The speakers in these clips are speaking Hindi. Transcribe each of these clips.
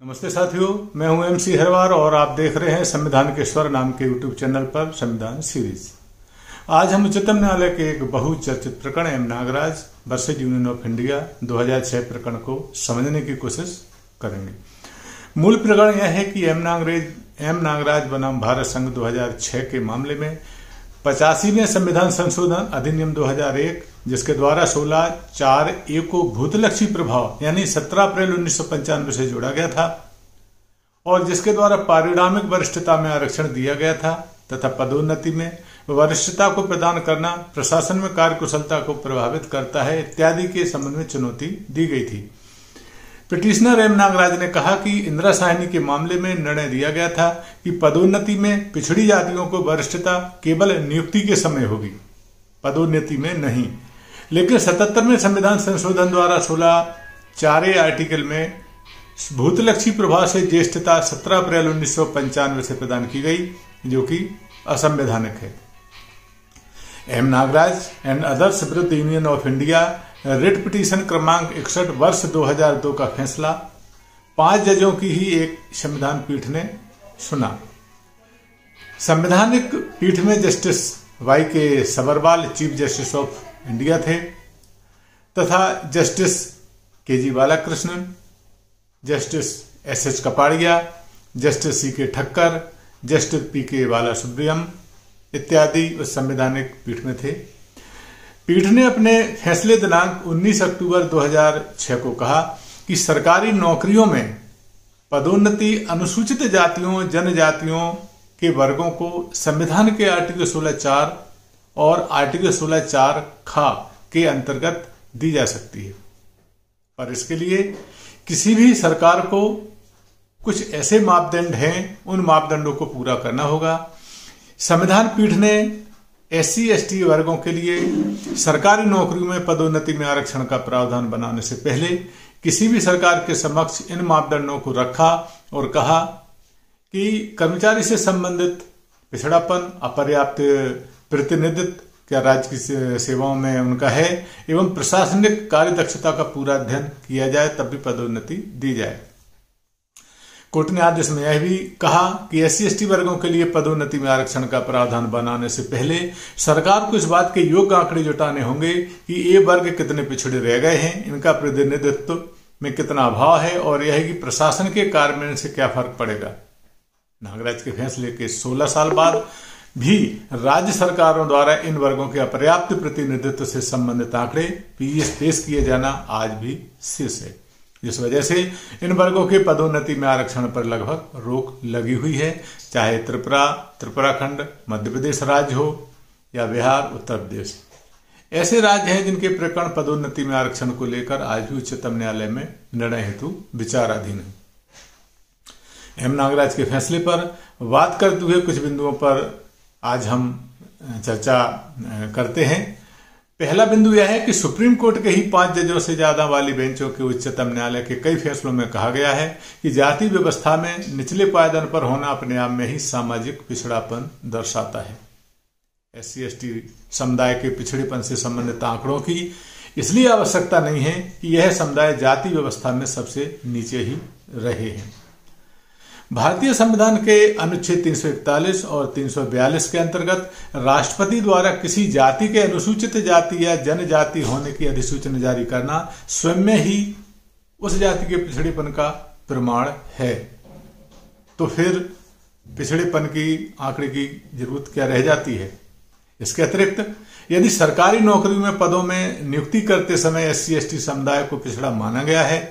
नमस्ते साथियों, मैं हूं MC हरवार और आप देख रहे हैं संविधान के स्वर नाम के YouTube चैनल पर संविधान सीरीज। आज हम उच्चतम न्यायालय के एक बहुचर्चित प्रकरण M Nagaraj versus Union of India 2006 प्रकरण को समझने की कोशिश करेंगे। मूल प्रकरण यह है कि एम नागराज बनाम भारत संघ 2006 के मामले में 85वें संविधान संशोधन अधिनियम 2001, जिसके द्वारा 16(4)(a) को भूतलक्षी प्रभाव यानी 17 अप्रैल 1995 से जोड़ा गया था और जिसके द्वारा पारिणामिक वरिष्ठता में आरक्षण दिया गया था तथा पदोन्नति में वरिष्ठता को प्रदान करना प्रशासन में कार्यकुशलता को प्रभावित करता है इत्यादि के संबंध में चुनौती दी गई थी। पिटिशनर एम नागराज ने कहा कि इंदिरा साहनी के मामले में निर्णय दिया गया था कि पदोन्नति में पिछड़ी जातियों को वरिष्ठता केवल नियुक्ति के समय होगी, पदोन्नति में नहीं। लेकिन 77वें संविधान संशोधन द्वारा 16(4)(a) आर्टिकल में भूतलक्षी प्रभाव से ज्येष्ठता 17 अप्रैल 1995 से प्रदान की गई, जो कि असंवैधानिक है। एम नागराज एंड अदर्स विरुद्ध union of India writ petition क्रमांक 61 वर्ष 2002 का फैसला 5 जजों की ही एक संविधान पीठ ने सुना। संवैधानिक पीठ में justice YK Sabharwal chief justice of India थे तथा justice KG Balakrishnan, justice SS Kapadia, justice CK Thakkar, justice PK Balasubramaniam इत्यादि उस संवैधानिक पीठ में थे। पीठ ने अपने फैसले दिनांक 19 अक्टूबर 2006 को कहा कि सरकारी नौकरियों में पदोन्नति अनुसूचित जातियों जनजातियों के वर्गों को संविधान के आर्टिकल 16(4) और आर्टिकल 16(4)(ख) के अंतर्गत दी जा सकती है, पर इसके लिए किसी भी सरकार को कुछ ऐसे मापदंड हैं, उन मापदंडों को पूरा करना होगा। संविधान पीठ ने SC/ST वर्गों के लिए सरकारी नौकरियों में पदोन्नति में आरक्षण का प्रावधान बनाने से पहले किसी भी सरकार के समक्ष इन मापदंडों को रखा और कहा कि कर्मचारी से संबंधित पिछड़ापन, अपर्याप्त प्रतिनिधित्व क्या राज्य की सेवाओं में उनका है एवं प्रशासनिक कार्यदक्षता का पूरा अध्ययन किया जाए, तब भी पदोन्नति दी जाए। कोर्ट ने आदेश में यह भी कहा कि SC/ST वर्गों के लिए पदोन्नति में आरक्षण का प्रावधान बनाने से पहले सरकार को इस बात के योग्य आंकड़े जुटाने होंगे कि ये वर्ग कितने पिछड़े रह गए हैं, इनका प्रतिनिधित्व में कितना अभाव है और यह कि प्रशासन के कार्य में इनसे क्या फर्क पड़ेगा। नागराज के फैसले के 16 साल बाद भी राज्य सरकारों द्वारा इन वर्गों के अपर्याप्त प्रतिनिधित्व से संबंधित आंकड़े पेश किए जाना आज भी शेष है, जिस वजह से इन वर्गों के पदोन्नति में आरक्षण पर लगभग रोक लगी हुई है, चाहे त्रिपुराखंड, मध्य प्रदेश राज्य हो या बिहार, उत्तर प्रदेश। ऐसे राज्य हैं जिनके प्रकरण पदोन्नति में आरक्षण को लेकर आज भी उच्चतम न्यायालय में निर्णय हेतु विचाराधीन है। एम नागराज के फैसले पर बात करते हुए कुछ बिंदुओं पर आज हम चर्चा करते हैं। पहला बिंदु यह है कि सुप्रीम कोर्ट के ही 5 जजों से ज्यादा वाली बेंचों के उच्चतम न्यायालय के कई फैसलों में कहा गया है कि जाति व्यवस्था में निचले पायदान पर होना अपने आप में ही सामाजिक पिछड़ापन दर्शाता है। SC/ST समुदाय के पिछड़ेपन से संबंधित आंकड़ों की इसलिए आवश्यकता नहीं है कि यह समुदाय जाति व्यवस्था में सबसे नीचे ही रहे हैं। भारतीय संविधान के अनुच्छेद 341 और 342 के अंतर्गत राष्ट्रपति द्वारा किसी जाति के अनुसूचित जाति या जनजाति होने की अधिसूचना जारी करना स्वयं में ही उस जाति के पिछड़ेपन का प्रमाण है। तो फिर पिछड़ेपन की आंकड़े की जरूरत क्या रह जाती है। इसके अतिरिक्त यदि सरकारी नौकरियों में पदों में नियुक्ति करते समय SC/ST समुदाय को पिछड़ा माना गया है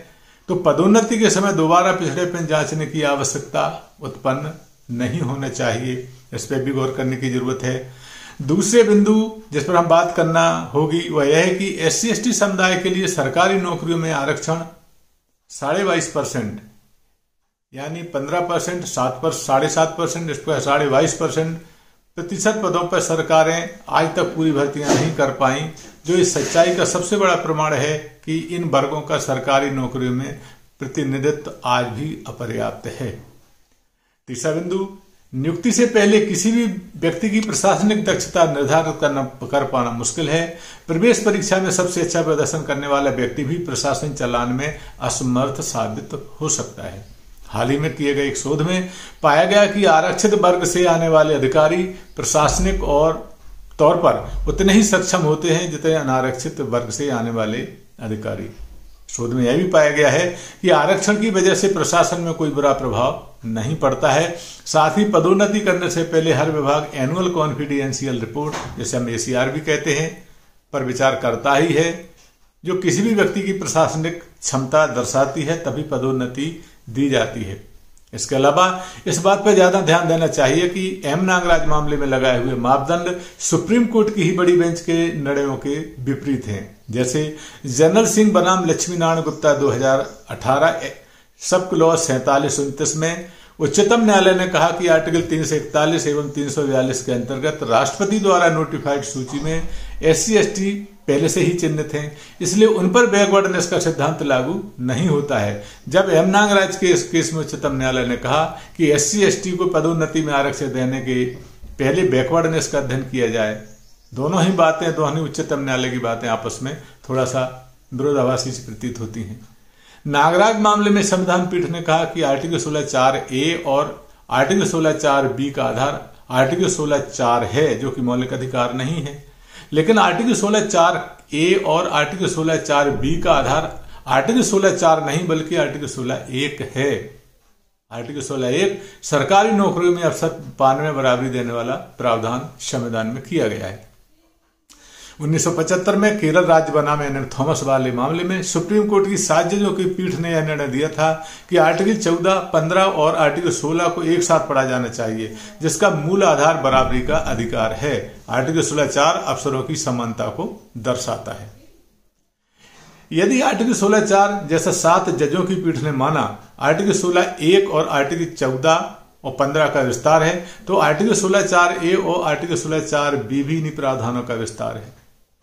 तो पदोन्नति के समय दोबारा पिछड़ेपन जांचने की आवश्यकता उत्पन्न नहीं होना चाहिए। इस पर भी गौर करने की जरूरत है। दूसरे बिंदु जिस पर हम बात करना होगी वह यह है कि SC/ST समुदाय के लिए सरकारी नौकरियों में आरक्षण 22.5% यानी 15%, 7.5%, इस पर 22.5% प्रतिशत पदों पर सरकारें आज तक पूरी भर्तियां नहीं कर पाई, जो इस सच्चाई का सबसे बड़ा प्रमाण है कि इन वर्गों का सरकारी नौकरियों में प्रतिनिधित्व आज भी अपर्याप्त है। तीसरा बिंदु, नियुक्ति से पहले किसी भी व्यक्ति की प्रशासनिक दक्षता निर्धारित कर पाना मुश्किल है। प्रवेश परीक्षा में सबसे अच्छा प्रदर्शन करने वाला व्यक्ति भी प्रशासन चलाने में असमर्थ साबित हो सकता है। हाल ही में किए गए एक शोध में पाया गया कि आरक्षित वर्ग से आने वाले अधिकारी प्रशासनिक और तौर पर उतने ही सक्षम होते हैं जितने अनारक्षित वर्ग से आने वाले अधिकारी। शोध में यह भी पाया गया है कि आरक्षण की वजह से प्रशासन में कोई बुरा प्रभाव नहीं पड़ता है। साथ ही पदोन्नति करने से पहले हर विभाग एनुअल कॉन्फिडेंशियल रिपोर्ट, जैसे हम ACR भी कहते हैं, पर विचार करता ही है, जो किसी भी व्यक्ति की प्रशासनिक क्षमता दर्शाती है, तभी पदोन्नति दी जाती है। इसके अलावा इस बात पर ज्यादा ध्यान देना चाहिए कि M नागराज मामले में लगाए हुए मापदंड सुप्रीम कोर्ट की ही बड़ी बेंच के निर्णयों के विपरीत हैं। जैसे जनरल सिंह बनाम लक्ष्मी नारायण गुप्ता 2018 सब क्लॉज 4729 में उच्चतम न्यायालय ने कहा कि आर्टिकल 341 एवं 342 के अंतर्गत राष्ट्रपति द्वारा नोटिफाइड सूची में SC/ST पहले से ही चिन्हित हैं, इसलिए उन पर बैकवर्डनेस का सिद्धांत लागू नहीं होता है। जब M नागराज के इस केस में उच्चतम न्यायालय ने कहा कि SC/ST को पदोन्नति में आरक्षण देने के पहले बैकवर्डनेस का अध्ययन किया जाए, दोनों ही उच्चतम न्यायालय की बातें आपस में थोड़ा सा विरोधाभासी प्रतीत होती हैं। नागराज मामले में संविधान पीठ ने कहा कि आर्टिकल 16(4)A और आर्टिकल 16(4)B का आधार आर्टिकल 16(4) है, जो कि मौलिक अधिकार नहीं है। लेकिन आर्टिकल 16(4)A और आर्टिकल 16(4)B का आधार आर्टिकल 16(4) नहीं बल्कि आर्टिकल 16(1) है। आर्टिकल 16(1) सरकारी नौकरियों में अवसर पाने में बराबरी देने वाला प्रावधान संविधान में किया गया है। 1975 में केरल राज्य बनाम NM थॉमस वाले मामले में सुप्रीम कोर्ट की 7 जजों की पीठ ने यह निर्णय दिया था कि आर्टिकल 14, 15 और आर्टिकल 16 को एक साथ पढ़ा जाना चाहिए, जिसका मूल आधार बराबरी का अधिकार है। आर्टिकल 16(4) अफसरों की समानता को दर्शाता है। यदि आर्टिकल 16(4) जैसा 7 जजों की पीठ ने माना आर्टिकल 16(1) और आर्टिकल 14 और 15 का विस्तार है, तो आर्टिकल 16(4)A और आर्टिकल 16(4)B भी इन्हीं प्रावधानों का विस्तार है।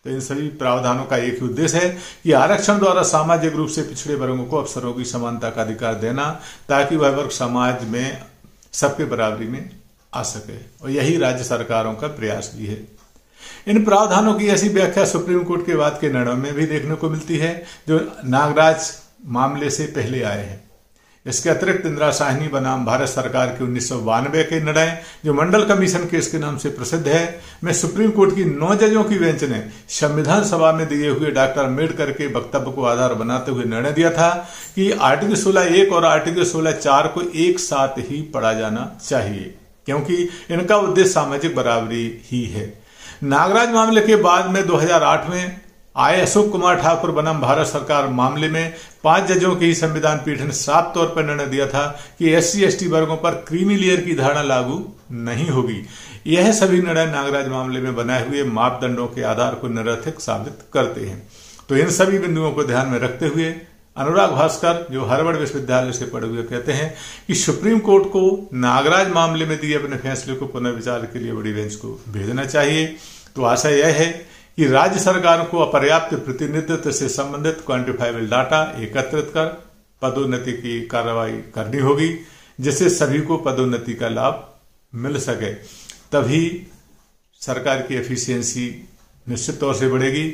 तो इन सभी प्रावधानों का एक ही उद्देश्य है कि आरक्षण द्वारा सामाजिक रूप से पिछड़े वर्गों को अवसरों की समानता का अधिकार देना, ताकि वह वर्ग समाज में सबके बराबरी में आ सके, और यही राज्य सरकारों का प्रयास भी है। इन प्रावधानों की ऐसी व्याख्या सुप्रीम कोर्ट के बाद के निर्णयों में भी देखने को मिलती है, जो नागराज मामले से पहले आए हैं। इसके अतिरिक्त इंदिरा साहनी बनाम भारत सरकार के 1992 के निर्णय, जो मंडल कमीशन केस के नाम से प्रसिद्ध है, में सुप्रीम कोर्ट की 9 जजों की बेंच ने संविधान सभा में दिए हुए डॉक्टर अम्बेडकर के वक्तव्य को आधार बनाते हुए निर्णय दिया था कि आर्टिकल 16(1) और आर्टिकल 16(4) को एक साथ ही पढ़ा जाना चाहिए, क्योंकि इनका उद्देश्य सामाजिक बराबरी ही है। नागराज मामले के बाद में 2008 में आए अशोक कुमार ठाकुर बनाम भारत सरकार मामले में 5 जजों की संविधान पीठ ने साफ तौर पर निर्णय दिया था कि SC/ST वर्गों पर क्रीमी लेयर की धारणा लागू नहीं होगी। यह सभी निर्णय नागराज मामले में बनाए हुए मापदंडों के आधार को निरर्थक साबित करते हैं। तो इन सभी बिंदुओं को ध्यान में रखते हुए अनुराग भास्कर, जो हार्वर्ड विश्वविद्यालय से पढ़े हुए, कहते हैं कि सुप्रीम कोर्ट को नागराज मामले में दिए अपने फैसले को पुनर्विचार के लिए बड़ी बेंच को भेजना चाहिए। तो आशा यह है कि राज्य सरकारों को अपर्याप्त प्रतिनिधित्व से संबंधित क्वांटिफाइबल डाटा एकत्रित कर पदोन्नति की कार्रवाई करनी होगी, जिससे सभी को पदोन्नति का लाभ मिल सके। तभी सरकार की एफिशिएंसी निश्चित तौर से बढ़ेगी।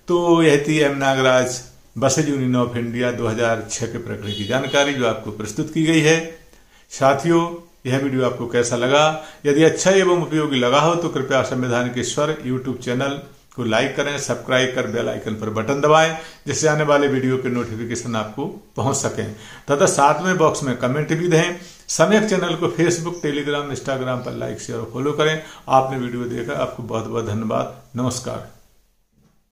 तो यह थी M Nagaraj versus Union of India 2006 के प्रकरण की जानकारी, जो आपको प्रस्तुत की गई है। साथियों, यह वीडियो आपको कैसा लगा? यदि अच्छा एवं उपयोगी लगा हो तो कृपया संविधान के स्वर यूट्यूब चैनल को लाइक करें, सब्सक्राइब कर बेल आइकन पर बटन दबाएं, जिससे आने वाले वीडियो के नोटिफिकेशन आपको पहुंच सकें। तथा साथ में बॉक्स में कमेंट भी दें। सम्यक चैनल को फेसबुक, टेलीग्राम, इंस्टाग्राम पर लाइक, शेयर और फॉलो करें। आपने वीडियो देखा, आपको बहुत बहुत धन्यवाद। नमस्कार।